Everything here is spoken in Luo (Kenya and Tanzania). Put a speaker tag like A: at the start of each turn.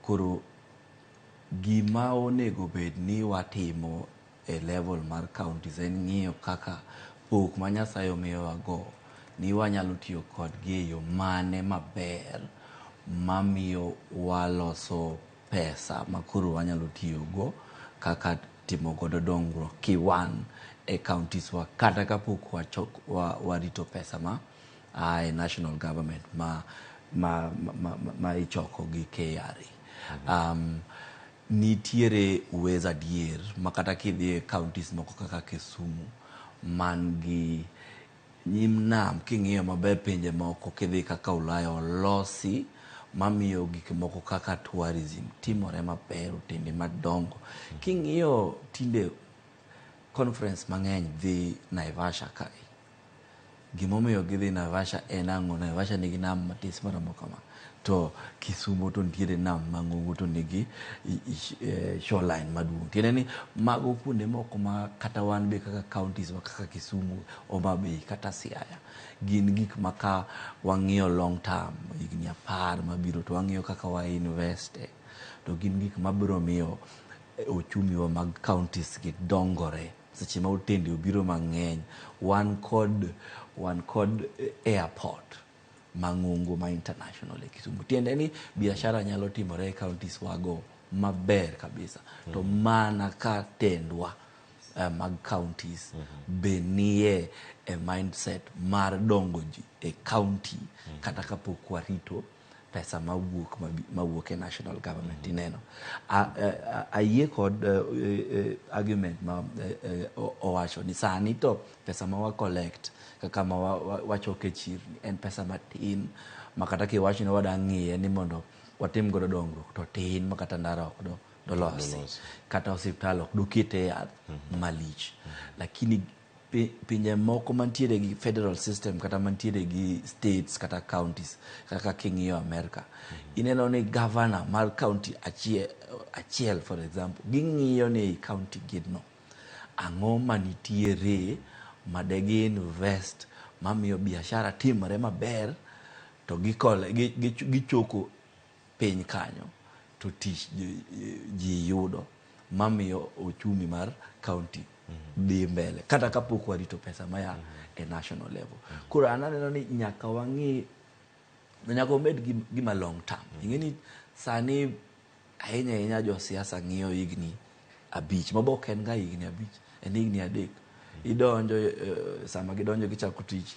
A: Koro gima onego bed ni watimo e level mar counties en ng'iyo kaka pok ma Nyasaye omiyowa go ni wanyalo tiyo kodgi e yo mane maber mamiyo waloso pesa makoro wanyalo tiyogo kaka timo godo dongruok kiwan e counties wa kata kapok warito pesa ma e national government ma ichoko gi KRA. Nitiere uweza adier makata kidhi e counties moko kaka Kisumu man gi nyim nam, king'iyo maber pinje moko kidhi kaka Ulaya olosi mamiyo gik moko kaka tourism timore maber, otende madongo. King'iyo tinde conference mang'eny dhi Naivasha kae. Gimomiyo gidhi Naivasha en ang'o? Naivasha nigi nam matis maromo kama. To Kisumu to nitiere nam mang'ongo to nigi shoreline maduong'. Tiende ni mago kuonde moko ma kata wan be kaka counties wa kaka Kisumu, Homa Bay kata Siaya gin gik ma ka wang'iyo long term, higni 10 mabiro to wang'iyo kaka wa invest to gin gik mabiro miyo ochumi wa mag counties gi dongore. Seche ma otende obiro mang'eny, wan kod airport mang'ongo ma international e Kisumu. Tiende ni biashara nyalo timore e counties wago maber kabisa. To mana ka tendwa mag counties be nie e mindset mar dongo ji e county kata kapok warito pesa mawuok e national government. Ineno ayie kod argument ma owacho ni sani to pesa ma wa collect kaka ma wachoke chirni en pesa matin makata kiwacho ni wada ng'iye ni mondo watim godo dongruok to tin makata ndara ok dolosi kata osiptal ok dokete yath malich. Lakini pinje moko mantiere gi federal system kata mantiere gi states kata counties kaka king'iyo America, ineno ni governor mar county achiel for example, ging'iyo ni county gino ang'o manitiere madegi invest mamiyo biashara timore maber to gichoko piny kanyo to tich ji yudo mamiyo ochumi mar county dhi mbele kata kapok warito pesa maya e national level. Koro aneno ni nyaka wang'i, nyaka omed gima long term. Ing'eni sani ahinya jo siasa ng'iyo higni 5 mabok en ga higni 5, en higni 3. Idonjo sama gidonjo gichako tich